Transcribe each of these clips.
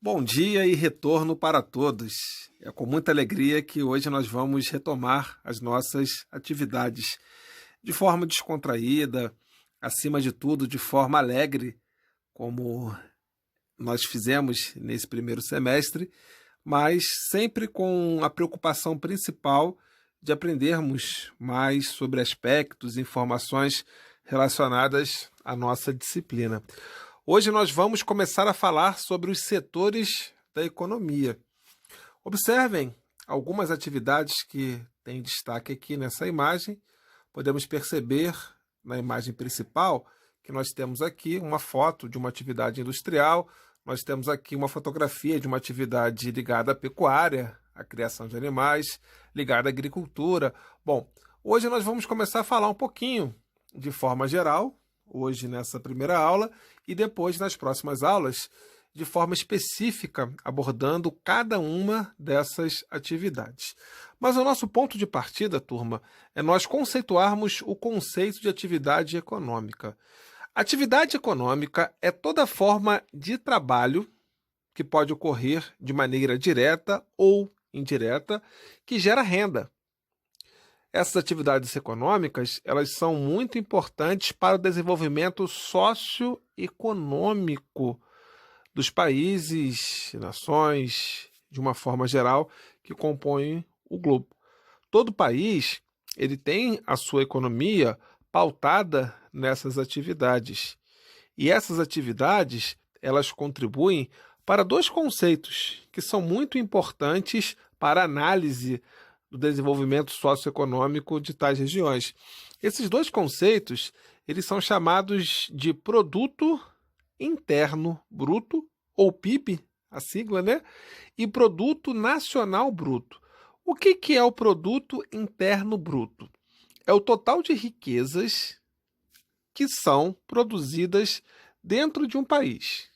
Bom dia e retorno para todos. É com muita alegria que hoje nós vamos retomar as nossas atividades de forma descontraída, acima de tudo, de forma alegre, como nós fizemos nesse primeiro semestre, mas sempre com a preocupação principal de aprendermos mais sobre aspectos e informações relacionadas à nossa disciplina. Hoje nós vamos começar a falar sobre os setores da economia. Observem algumas atividades que têm destaque aqui nessa imagem. Podemos perceber na imagem principal que nós temos aqui uma foto de uma atividade industrial, nós temos aqui uma fotografia de uma atividade ligada à pecuária, à criação de animais, ligada à agricultura. Bom, hoje nós vamos começar a falar um pouquinho de forma geral, hoje nessa primeira aula, e depois nas próximas aulas, de forma específica, abordando cada uma dessas atividades. Mas o nosso ponto de partida, turma, é nós conceituarmos o conceito de atividade econômica. Atividade econômica é toda forma de trabalho que pode ocorrer de maneira direta ou indireta, que gera renda. Essas atividades econômicas, elas são muito importantes para o desenvolvimento socioeconômico dos países, nações, de uma forma geral, que compõem o globo. Todo país, ele tem a sua economia pautada nessas atividades. E essas atividades, elas contribuem para dois conceitos que são muito importantes para a análise do desenvolvimento socioeconômico de tais regiões. Esses dois conceitos, eles são chamados de Produto Interno Bruto, ou PIB, a sigla, né? E Produto Nacional Bruto. O que é o Produto Interno Bruto? É o total de riquezas que são produzidas dentro de um país.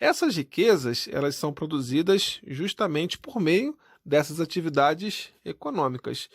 Essas riquezas, elas são produzidas justamente por meio dessas atividades econômicas.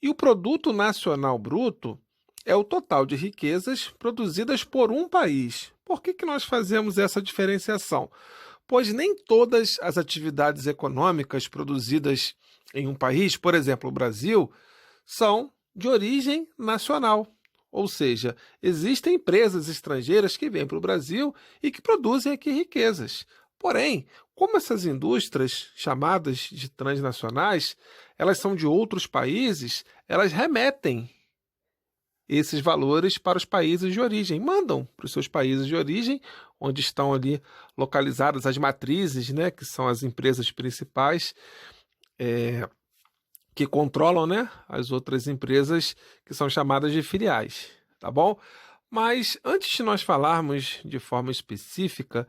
E o Produto Nacional Bruto é o total de riquezas produzidas por um país. Por que nós fazemos essa diferenciação? Pois nem todas as atividades econômicas produzidas em um país, por exemplo, o Brasil, são de origem nacional. Ou seja, existem empresas estrangeiras que vêm para o Brasil e que produzem aqui riquezas. Porém, como essas indústrias, chamadas de transnacionais, elas são de outros países, elas remetem esses valores para os países de origem, mandam para os seus países de origem, onde estão ali localizadas as matrizes, né, que são as empresas principais, que controlam, né, as outras empresas que são chamadas de filiais, tá bom? Mas antes de nós falarmos de forma específica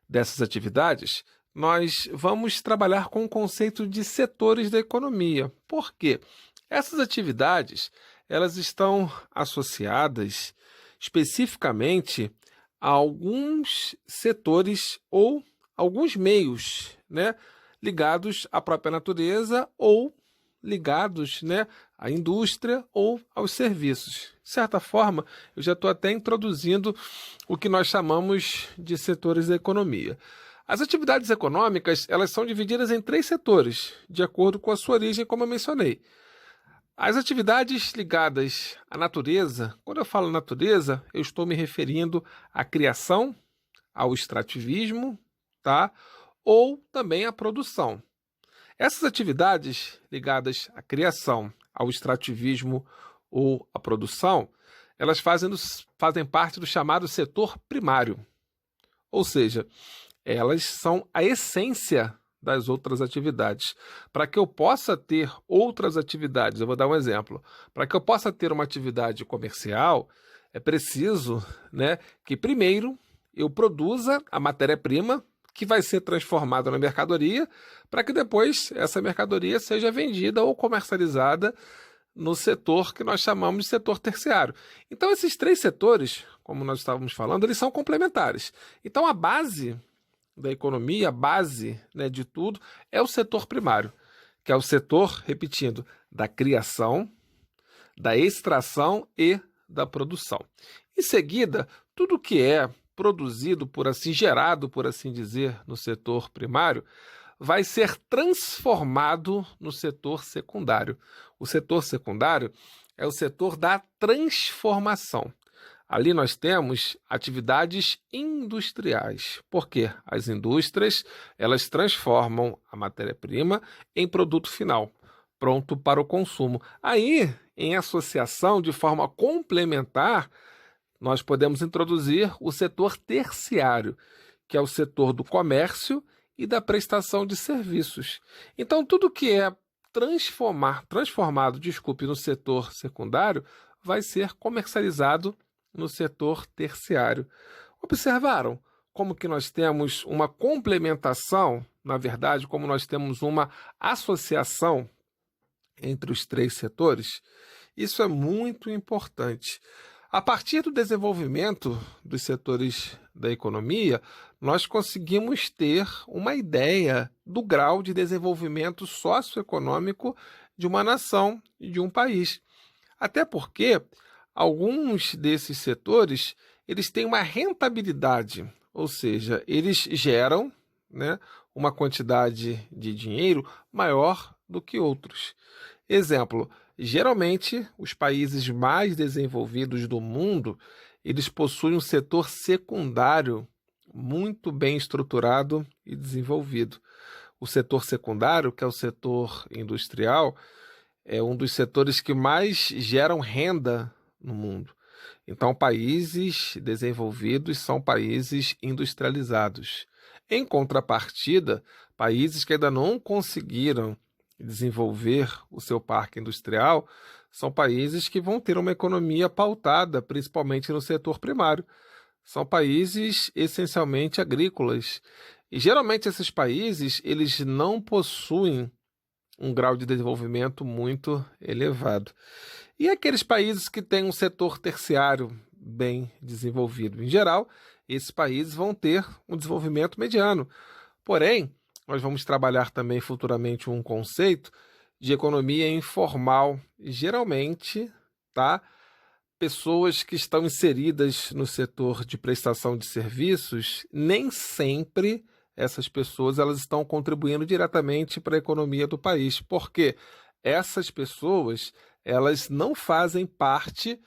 dessas atividades, nós vamos trabalhar com o conceito de setores da economia. Por quê? Essas atividades, elas estão associadas especificamente a alguns setores ou alguns meios, né, ligados à própria natureza ou ligados, né, à indústria ou aos serviços. De certa forma, eu já estou até introduzindo o que nós chamamos de setores da economia. As atividades econômicas, elas são divididas em 3 setores, de acordo com a sua origem, como eu mencionei. As atividades ligadas à natureza, quando eu falo natureza, eu estou me referindo à criação, ao extrativismo, tá? Ou também à produção. Essas atividades ligadas à criação, ao extrativismo ou à produção, elas fazem parte do chamado setor primário. Ou seja, elas são a essência das outras atividades. Para que eu possa ter outras atividades, eu vou dar um exemplo. Para que eu possa ter uma atividade comercial, é preciso, né, que primeiro eu produza a matéria-prima que vai ser transformada na mercadoria, para que depois essa mercadoria seja vendida ou comercializada no setor que nós chamamos de setor terciário. Então, esses 3 setores, como nós estávamos falando, eles são complementares. Então, a base da economia, a base, né, de tudo, é o setor primário, que é o setor, repetindo, da criação, da extração e da produção. Em seguida, tudo que é produzido, gerado, por assim dizer, no setor primário, vai ser transformado no setor secundário. O setor secundário é o setor da transformação. Ali nós temos atividades industriais, porque as indústrias elas transformam a matéria-prima em produto final, pronto para o consumo. Aí, em associação, de forma complementar, nós podemos introduzir o setor terciário, que é o setor do comércio e da prestação de serviços. Então, tudo que é transformado, no setor secundário, vai ser comercializado no setor terciário. Observaram como que nós temos uma complementação, na verdade, como nós temos uma associação entre os três setores? Isso é muito importante. A partir do desenvolvimento dos setores da economia, nós conseguimos ter uma ideia do grau de desenvolvimento socioeconômico de uma nação e de um país. Até porque alguns desses setores eles têm uma rentabilidade, ou seja, eles geram, né, uma quantidade de dinheiro maior do que outros. Exemplo, geralmente os países mais desenvolvidos do mundo, eles possuem um setor secundário muito bem estruturado e desenvolvido. O setor secundário, que é o setor industrial, é um dos setores que mais geram renda no mundo. Então, países desenvolvidos são países industrializados. Em contrapartida, países que ainda não conseguiram desenvolver o seu parque industrial são países que vão ter uma economia pautada principalmente no setor primário. São países essencialmente agrícolas. E geralmente esses países eles não possuem um grau de desenvolvimento muito elevado. E aqueles países que têm um setor terciário bem desenvolvido? Em geral, esses países vão ter um desenvolvimento mediano. Porém, nós vamos trabalhar também futuramente um conceito de economia informal. Geralmente, tá? Pessoas que estão inseridas no setor de prestação de serviços, nem sempre essas pessoas elas estão contribuindo diretamente para a economia do país, porque essas pessoas elas não fazem parte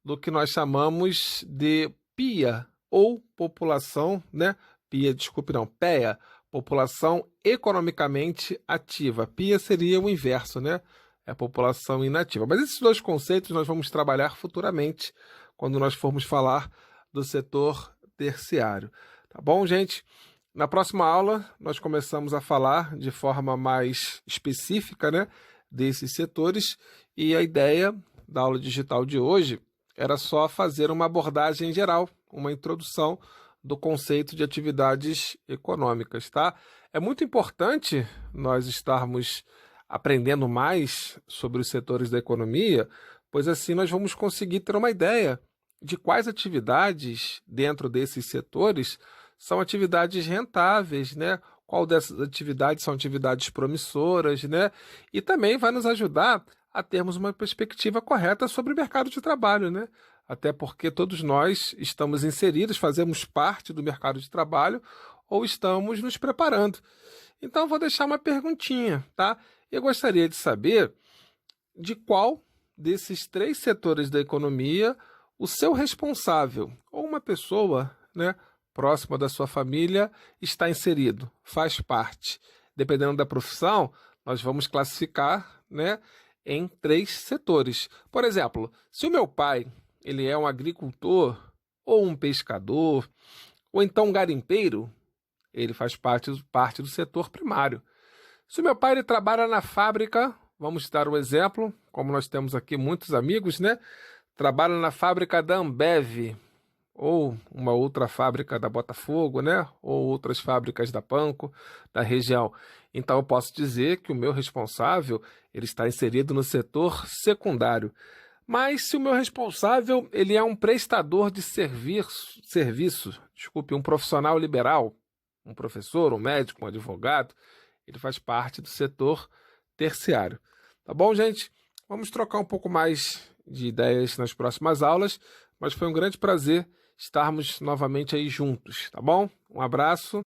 do que nós chamamos de PIA, ou população, né? PEA, população economicamente ativa. PIA seria o inverso, né? É a população inativa. Mas esses dois conceitos nós vamos trabalhar futuramente, quando nós formos falar do setor terciário. Tá bom, gente? Na próxima aula, nós começamos a falar de forma mais específica, né, desses setores, e a ideia da aula digital de hoje era só fazer uma abordagem geral, uma introdução do conceito de atividades econômicas, tá? É muito importante nós estarmos aprendendo mais sobre os setores da economia, pois assim nós vamos conseguir ter uma ideia de quais atividades dentro desses setores são atividades rentáveis, né? Qual dessas atividades são atividades promissoras, né? E também vai nos ajudar a termos uma perspectiva correta sobre o mercado de trabalho, né? Até porque todos nós estamos inseridos, fazemos parte do mercado de trabalho ou estamos nos preparando. Então, vou deixar uma perguntinha, tá? Eu gostaria de saber de qual desses três setores da economia o seu responsável ou uma pessoa, né, próxima da sua família está inserido, faz parte. Dependendo da profissão, nós vamos classificar, né, em três setores. Por exemplo, se o meu pai ele é um agricultor ou um pescador ou então um garimpeiro, ele faz parte do setor primário. Se o meu pai ele trabalha na fábrica, vamos dar um exemplo, como nós temos aqui muitos amigos, né? Trabalha na fábrica da Ambev, ou uma outra fábrica da Botafogo, né? Ou outras fábricas da Panko, da região. Então eu posso dizer que o meu responsável ele está inserido no setor secundário. Mas se o meu responsável ele é um prestador de serviço, um profissional liberal, um professor, um médico, um advogado, ele faz parte do setor terciário. Tá bom, gente? Vamos trocar um pouco mais de ideias nas próximas aulas, mas foi um grande prazer estarmos novamente aí juntos, tá bom? Um abraço.